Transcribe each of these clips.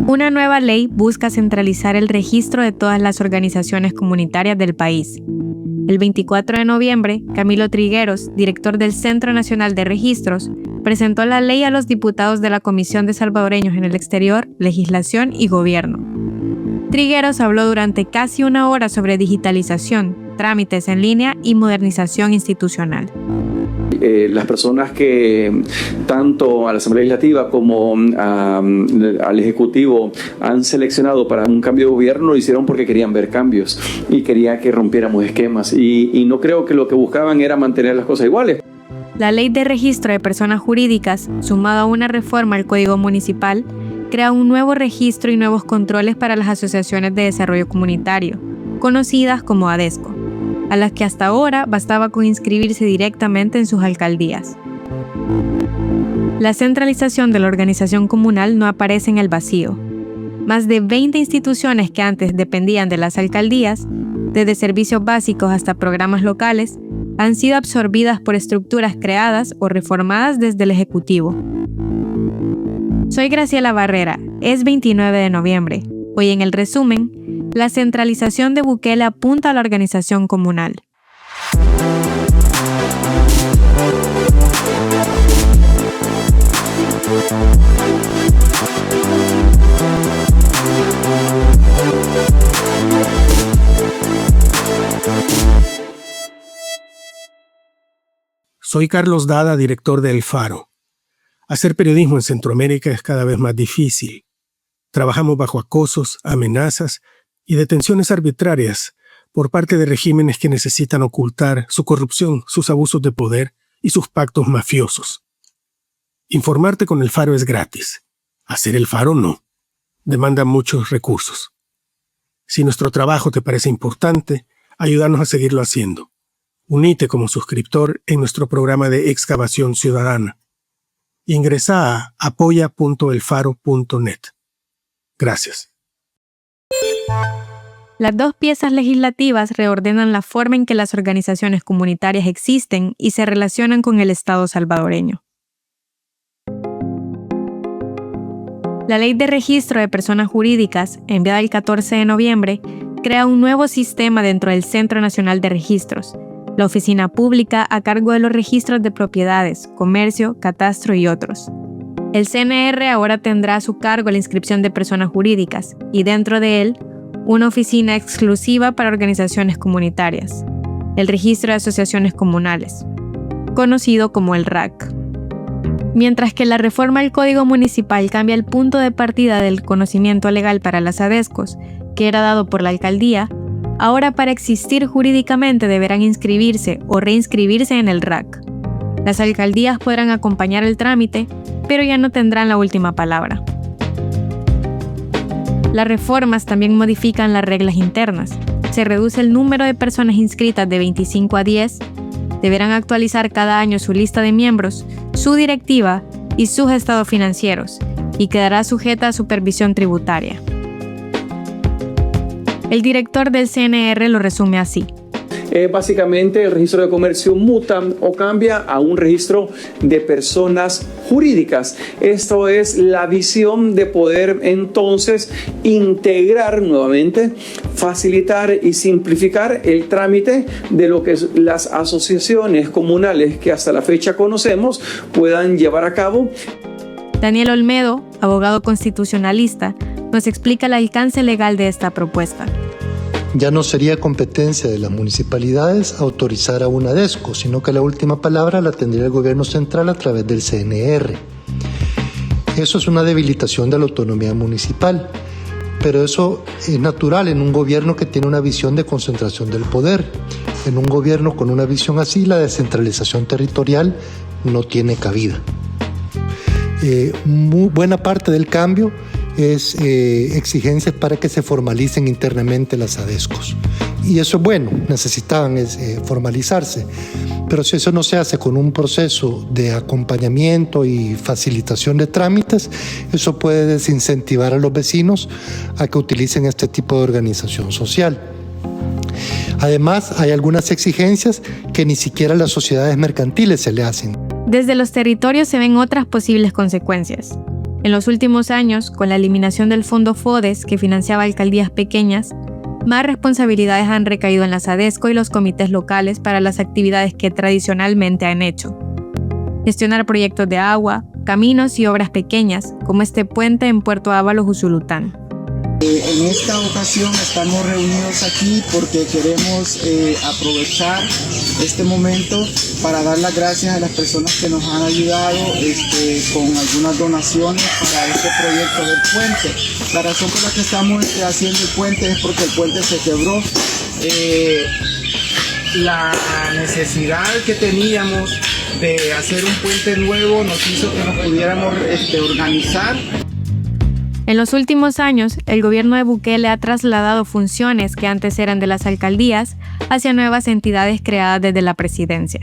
Una nueva ley busca centralizar el registro de todas las organizaciones comunitarias del país. El 24 de noviembre, Camilo Trigueros, director del Centro Nacional de Registros, presentó la ley a los diputados de la Comisión de Salvadoreños en el Exterior, Legislación y Gobierno. Trigueros habló durante casi una hora sobre digitalización, trámites en línea y modernización institucional. Las personas que tanto a la Asamblea Legislativa como al Ejecutivo han seleccionado para un cambio de gobierno lo hicieron porque querían ver cambios y quería que rompiéramos esquemas y no creo que lo que buscaban era mantener las cosas iguales. La Ley de Registro de Personas Jurídicas, sumada a una reforma al Código Municipal, crea un nuevo registro y nuevos controles para las asociaciones de desarrollo comunitario, conocidas como ADESCO, a las que hasta ahora bastaba con inscribirse directamente en sus alcaldías. La centralización de la organización comunal no aparece en el vacío. Más de 20 instituciones que antes dependían de las alcaldías, desde servicios básicos hasta programas locales, han sido absorbidas por estructuras creadas o reformadas desde el Ejecutivo. Soy Graciela Barrera, es 29 de noviembre. Hoy en el resumen, la centralización de Bukele apunta a la organización comunal. Soy Carlos Dada, director de El Faro. Hacer periodismo en Centroamérica es cada vez más difícil. Trabajamos bajo acosos, amenazas y detenciones arbitrarias por parte de regímenes que necesitan ocultar su corrupción, sus abusos de poder y sus pactos mafiosos. Informarte con El Faro es gratis. Hacer El Faro no. Demanda muchos recursos. Si nuestro trabajo te parece importante, ayúdanos a seguirlo haciendo. Uníte como suscriptor en nuestro programa de excavación ciudadana. Ingresa a apoya.elfaro.net. Gracias. Las dos piezas legislativas reordenan la forma en que las organizaciones comunitarias existen y se relacionan con el Estado salvadoreño. La Ley de Registro de Personas Jurídicas, enviada el 14 de noviembre, crea un nuevo sistema dentro del Centro Nacional de Registros, la oficina pública a cargo de los registros de propiedades, comercio, catastro y otros. El CNR ahora tendrá a su cargo la inscripción de personas jurídicas y dentro de él, una oficina exclusiva para organizaciones comunitarias, el Registro de Asociaciones Comunales, conocido como el RAC. Mientras que la reforma al Código Municipal cambia el punto de partida del conocimiento legal para las ADESCOs, que era dado por la alcaldía, ahora para existir jurídicamente deberán inscribirse o reinscribirse en el RAC. Las alcaldías podrán acompañar el trámite, pero ya no tendrán la última palabra. Las reformas también modifican las reglas internas. Se reduce el número de personas inscritas de 25 a 10, deberán actualizar cada año su lista de miembros, su directiva y sus estados financieros, y quedará sujeta a supervisión tributaria. El director del CNR lo resume así. Básicamente el registro de comercio muta o cambia a un registro de personas jurídicas. Esto es la visión de poder entonces integrar nuevamente, facilitar y simplificar el trámite de lo que las asociaciones comunales que hasta la fecha conocemos puedan llevar a cabo. Daniel Olmedo, abogado constitucionalista, nos explica el alcance legal de esta propuesta. Ya no sería competencia de las municipalidades autorizar a una ADESCO, sino que la última palabra la tendría el gobierno central a través del CNR. Eso es una debilitación de la autonomía municipal, pero eso es natural en un gobierno que tiene una visión de concentración del poder. En un gobierno con una visión así, la descentralización territorial no tiene cabida. Muy buena parte del cambio es exigencias para que se formalicen internamente las ADESCOs. Y eso es bueno, necesitaban formalizarse. Pero si eso no se hace con un proceso de acompañamiento y facilitación de trámites, eso puede desincentivar a los vecinos a que utilicen este tipo de organización social. Además, hay algunas exigencias que ni siquiera a las sociedades mercantiles se le hacen. Desde los territorios se ven otras posibles consecuencias. En los últimos años, con la eliminación del fondo FODES que financiaba alcaldías pequeñas, más responsabilidades han recaído en la SADESCO y los comités locales para las actividades que tradicionalmente han hecho. Gestionar proyectos de agua, caminos y obras pequeñas, como este puente en Puerto Ábalos, Usulután. En esta ocasión estamos reunidos aquí porque queremos aprovechar este momento para dar las gracias a las personas que nos han ayudado con algunas donaciones para este proyecto del puente. La razón por la que estamos haciendo el puente es porque el puente se quebró. La necesidad que teníamos de hacer un puente nuevo nos hizo que nos pudiéramos organizar. En los últimos años, el gobierno de Bukele ha trasladado funciones que antes eran de las alcaldías hacia nuevas entidades creadas desde la presidencia,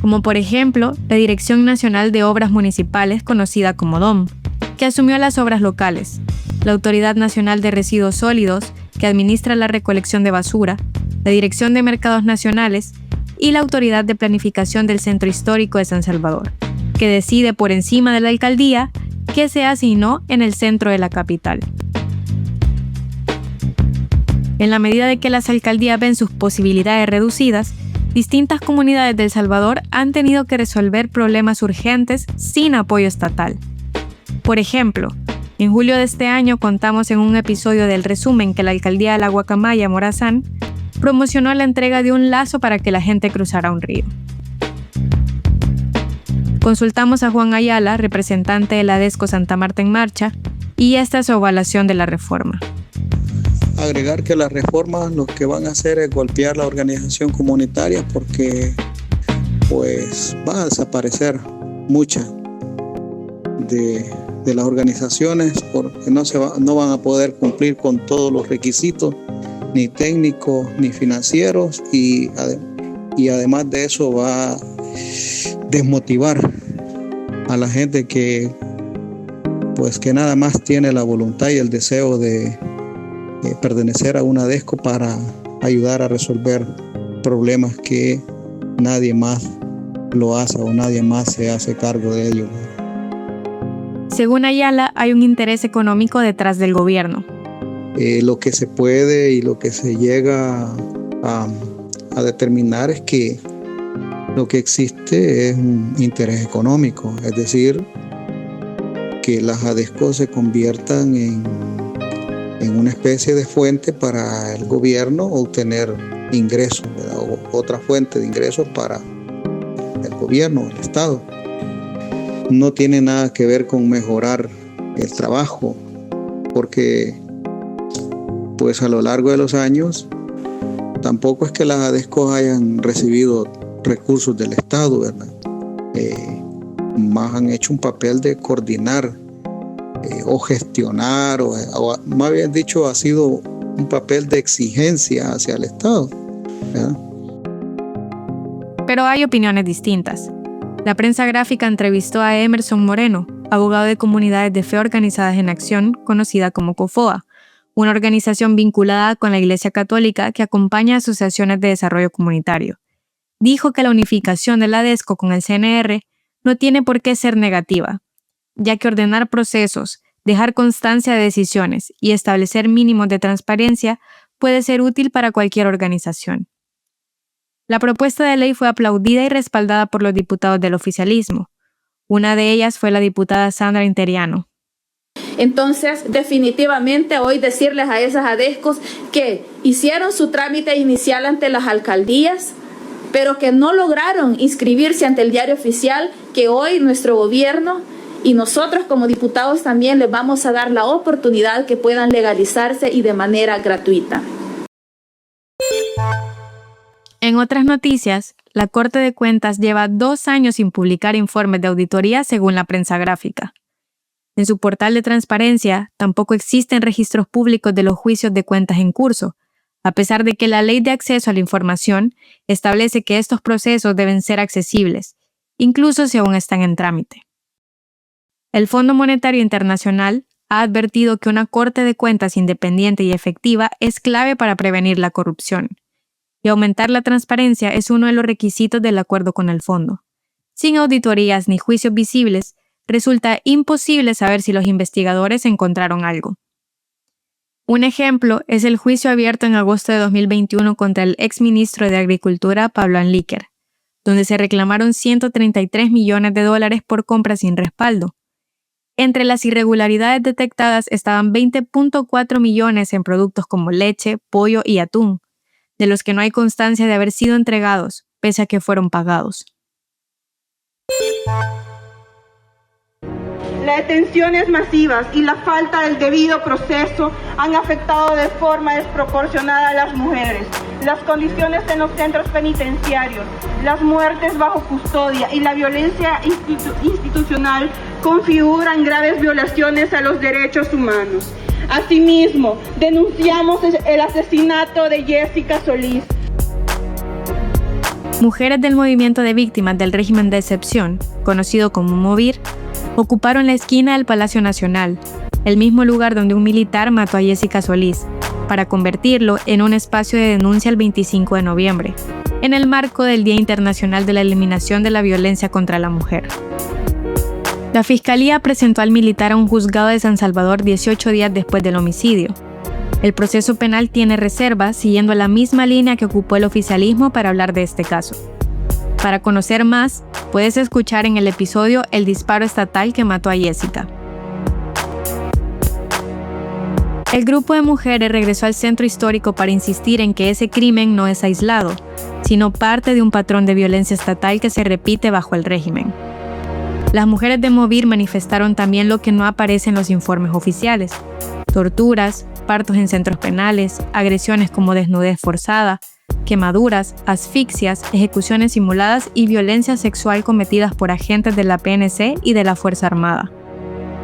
como por ejemplo la Dirección Nacional de Obras Municipales, conocida como DOM, que asumió las obras locales, la Autoridad Nacional de Residuos Sólidos, que administra la recolección de basura, la Dirección de Mercados Nacionales y la Autoridad de Planificación del Centro Histórico de San Salvador, que decide por encima de la alcaldía qué se hace y no en el centro de la capital. En la medida de que las alcaldías ven sus posibilidades reducidas, distintas comunidades de El Salvador han tenido que resolver problemas urgentes sin apoyo estatal. Por ejemplo, en julio de este año contamos en un episodio del resumen que la alcaldía de la Guacamaya, Morazán, promocionó la entrega de un lazo para que la gente cruzara un río. Consultamos a Juan Ayala, representante de la ADESCO Santa Marta en Marcha, y esta es su evaluación de la reforma. Agregar que las reformas lo que van a hacer es golpear la organización comunitaria porque pues va a desaparecer muchas de las organizaciones porque no van a poder cumplir con todos los requisitos, ni técnicos ni financieros, y además de eso va a desmotivar a la gente que nada más tiene la voluntad y el deseo de pertenecer a una ADESCO para ayudar a resolver problemas que nadie más lo hace o nadie más se hace cargo de ellos. Según Ayala, hay un interés económico detrás del gobierno. Lo que se puede y lo que se llega a determinar es que lo que existe es un interés económico, es decir, que las ADESCO se conviertan en una especie de fuente para el gobierno obtener ingresos, ¿verdad? O otra fuente de ingresos para el gobierno, el Estado. No tiene nada que ver con mejorar el trabajo, porque pues a lo largo de los años tampoco es que las ADESCO hayan recibido recursos del Estado, ¿verdad? Más han hecho un papel de coordinar o gestionar, o más bien dicho, ha sido un papel de exigencia hacia el Estado, ¿verdad? Pero hay opiniones distintas. La prensa gráfica entrevistó a Emerson Moreno, abogado de comunidades de fe organizadas en acción, conocida como COFOA, una organización vinculada con la Iglesia Católica que acompaña a asociaciones de desarrollo comunitario. Dijo que la unificación de la ADESCO con el CNR no tiene por qué ser negativa, ya que ordenar procesos, dejar constancia de decisiones y establecer mínimos de transparencia puede ser útil para cualquier organización. La propuesta de ley fue aplaudida y respaldada por los diputados del oficialismo. Una de ellas fue la diputada Sandra Interiano. Entonces, definitivamente hoy decirles a esas ADESCOs que hicieron su trámite inicial ante las alcaldías, pero que no lograron inscribirse ante el diario oficial, que hoy nuestro gobierno y nosotros como diputados también les vamos a dar la oportunidad que puedan legalizarse y de manera gratuita. En otras noticias, la Corte de Cuentas lleva 2 años sin publicar informes de auditoría según la prensa gráfica. En su portal de transparencia tampoco existen registros públicos de los juicios de cuentas en curso, a pesar de que la Ley de Acceso a la Información establece que estos procesos deben ser accesibles, incluso si aún están en trámite. El Fondo Monetario Internacional ha advertido que una Corte de Cuentas independiente y efectiva es clave para prevenir la corrupción, y aumentar la transparencia es uno de los requisitos del acuerdo con el fondo. Sin auditorías ni juicios visibles, resulta imposible saber si los investigadores encontraron algo. Un ejemplo es el juicio abierto en agosto de 2021 contra el exministro de Agricultura Pablo Anliker, donde se reclamaron $133 millones por compras sin respaldo. Entre las irregularidades detectadas estaban 20.4 millones en productos como leche, pollo y atún, de los que no hay constancia de haber sido entregados, pese a que fueron pagados. Las detenciones masivas y la falta del debido proceso han afectado de forma desproporcionada a las mujeres. Las condiciones en los centros penitenciarios, las muertes bajo custodia y la violencia institucional configuran graves violaciones a los derechos humanos. Asimismo, denunciamos el asesinato de Jessica Solís. Mujeres del movimiento de víctimas del régimen de excepción, conocido como MOVIR, ocuparon la esquina del Palacio Nacional, el mismo lugar donde un militar mató a Jessica Solís, para convertirlo en un espacio de denuncia el 25 de noviembre, en el marco del Día Internacional de la Eliminación de la Violencia contra la Mujer. La Fiscalía presentó al militar a un juzgado de San Salvador 18 días después del homicidio. El proceso penal tiene reservas siguiendo la misma línea que ocupó el oficialismo para hablar de este caso. Para conocer más, puedes escuchar en el episodio El disparo estatal que mató a Jessica. El grupo de mujeres regresó al centro histórico para insistir en que ese crimen no es aislado, sino parte de un patrón de violencia estatal que se repite bajo el régimen. Las mujeres de MOVIR manifestaron también lo que no aparece en los informes oficiales: torturas, partos en centros penales, agresiones como desnudez forzada, quemaduras, asfixias, ejecuciones simuladas y violencia sexual cometidas por agentes de la PNC y de la Fuerza Armada.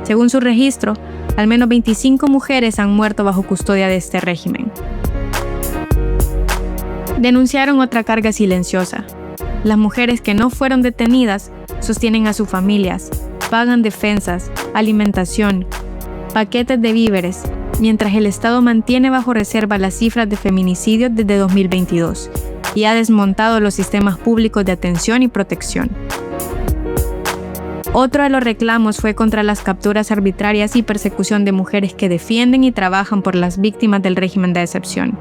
Según su registro, al menos 25 mujeres han muerto bajo custodia de este régimen. Denunciaron otra carga silenciosa. Las mujeres que no fueron detenidas sostienen a sus familias, pagan defensas, alimentación, paquetes de víveres, mientras el Estado mantiene bajo reserva las cifras de feminicidios desde 2022 y ha desmontado los sistemas públicos de atención y protección. Otro de los reclamos fue contra las capturas arbitrarias y persecución de mujeres que defienden y trabajan por las víctimas del régimen de excepción.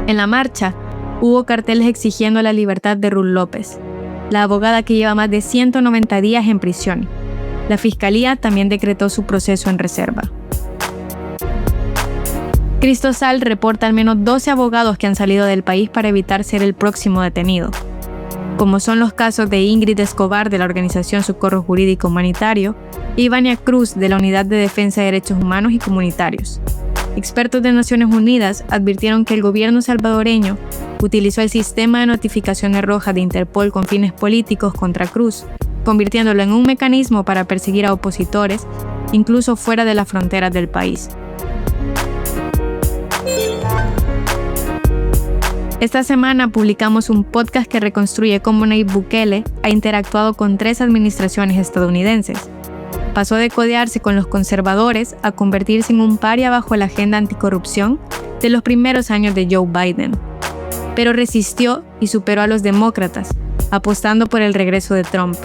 En la marcha, hubo carteles exigiendo la libertad de Ruth López, la abogada que lleva más de 190 días en prisión. La Fiscalía también decretó su proceso en reserva. Cristosal reporta al menos 12 abogados que han salido del país para evitar ser el próximo detenido, como son los casos de Ingrid Escobar de la organización Socorro Jurídico Humanitario y Vania Cruz de la Unidad de Defensa de Derechos Humanos y Comunitarios. Expertos de Naciones Unidas advirtieron que el gobierno salvadoreño utilizó el sistema de notificaciones rojas de Interpol con fines políticos contra Cruz, convirtiéndolo en un mecanismo para perseguir a opositores, incluso fuera de las fronteras del país. Esta semana publicamos un podcast que reconstruye cómo Nayib Bukele ha interactuado con 3 administraciones estadounidenses. Pasó de codearse con los conservadores a convertirse en un paria bajo la agenda anticorrupción de los primeros años de Joe Biden. Pero resistió y superó a los demócratas, apostando por el regreso de Trump.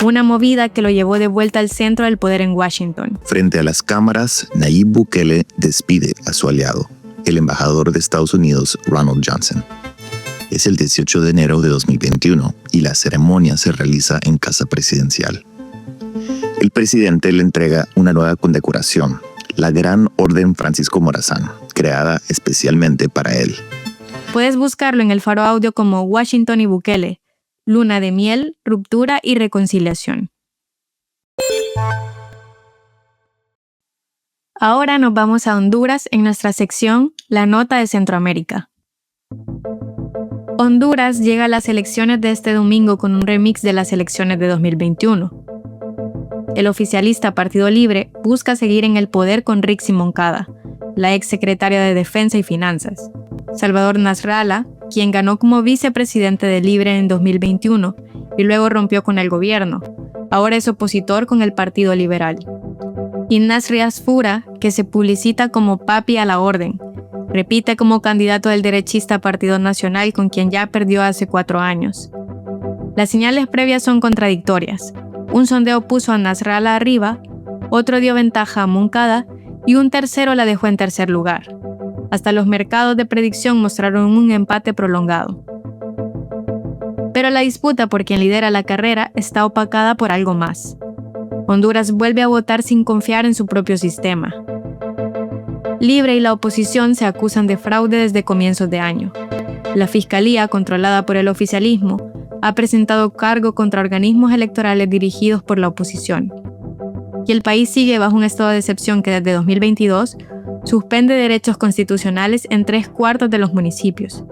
Una movida que lo llevó de vuelta al centro del poder en Washington. Frente a las cámaras, Nayib Bukele despide a su aliado, el embajador de Estados Unidos, Ronald Johnson. Es el 18 de enero de 2021 y la ceremonia se realiza en Casa Presidencial. El presidente le entrega una nueva condecoración, la Gran Orden Francisco Morazán, creada especialmente para él. Puedes buscarlo en el Faro Audio como Washington y Bukele, Luna de miel, ruptura y reconciliación. Ahora nos vamos a Honduras en nuestra sección La Nota de Centroamérica. Honduras llega a las elecciones de este domingo con un remix de las elecciones de 2021. El oficialista Partido Libre busca seguir en el poder con Rixi Moncada, la ex secretaria de Defensa y Finanzas. Salvador Nasrallah, quien ganó como vicepresidente de Libre en 2021 y luego rompió con el gobierno, ahora es opositor con el Partido Liberal. Y Nasri Asfura, que se publicita como Papi a la Orden, repite como candidato del derechista Partido Nacional con quien ya perdió hace 4 años. Las señales previas son contradictorias. Un sondeo puso a Nasrallah arriba, otro dio ventaja a Moncada y un tercero la dejó en tercer lugar. Hasta los mercados de predicción mostraron un empate prolongado. Pero la disputa por quien lidera la carrera está opacada por algo más. Honduras vuelve a votar sin confiar en su propio sistema. Libre y la oposición se acusan de fraude desde comienzos de año. La Fiscalía, controlada por el oficialismo, ha presentado cargo contra organismos electorales dirigidos por la oposición. Y el país sigue bajo un estado de excepción que desde 2022 suspende derechos constitucionales en 3/4 de los municipios,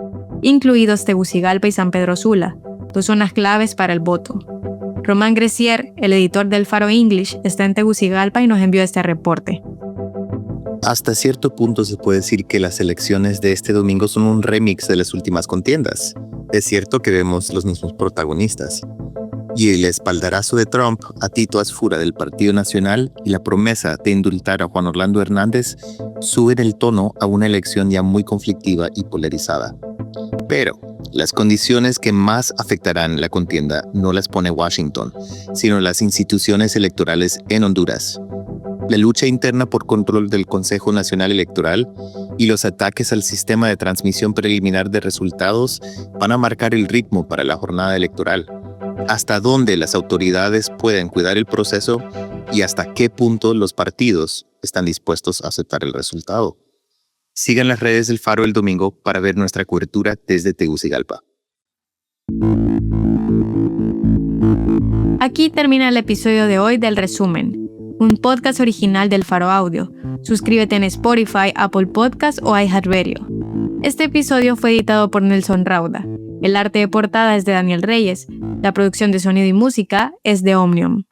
incluidos Tegucigalpa y San Pedro Sula, 2 zonas claves para el voto. Román Grecier, el editor del Faro English, está en Tegucigalpa y nos envió este reporte. Hasta cierto punto se puede decir que las elecciones de este domingo son un remix de las últimas contiendas. Es cierto que vemos los mismos protagonistas. Y el espaldarazo de Trump a Tito Asfura del Partido Nacional y la promesa de indultar a Juan Orlando Hernández suben el tono a una elección ya muy conflictiva y polarizada. Pero las condiciones que más afectarán la contienda no las pone Washington, sino las instituciones electorales en Honduras. La lucha interna por control del Consejo Nacional Electoral y los ataques al sistema de transmisión preliminar de resultados van a marcar el ritmo para la jornada electoral. Hasta dónde las autoridades pueden cuidar el proceso y hasta qué punto los partidos están dispuestos a aceptar el resultado. Sigan las redes del Faro el domingo para ver nuestra cobertura desde Tegucigalpa. Aquí termina el episodio de hoy del Resumen, un podcast original del Faro Audio. Suscríbete en Spotify, Apple Podcasts o iHeartRadio. Este episodio fue editado por Nelson Rauda. El arte de portada es de Daniel Reyes. La producción de sonido y música es de Omnium.